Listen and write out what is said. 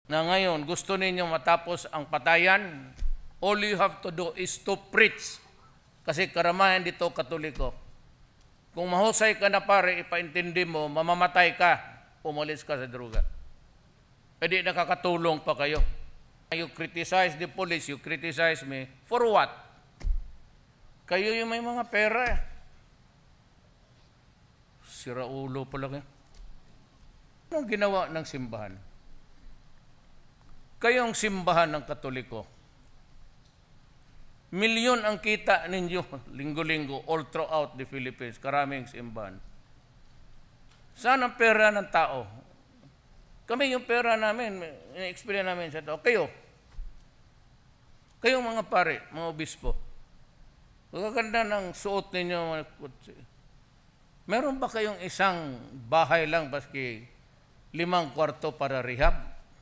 na ngayon gusto ninyo matapos ang patayan, all you have to do is to preach. Kasi karamahan dito Katoliko. Kung mahusay ka na pare, ipaintindi mo, mamamatay ka, umalis ka sa droga. Pwede nakakatulong pa kayo. You criticize the police, you criticize me, for what? Kayo yung may mga pera. Siraulo pala kayo. Anong ginawa ng simbahan? Kayong simbahan ng Katoliko, milyon ang kita ninyo linggo-linggo all throughout the Philippines, karaming simbahan. Saan ang pera ng tao? Kami yung pera namin, in-explain namin sa tao. Kayong mga pare, mga obispo, magaganda ng suot ninyo. Meron ba kayong isang bahay lang baski 5 kwarto para rehab?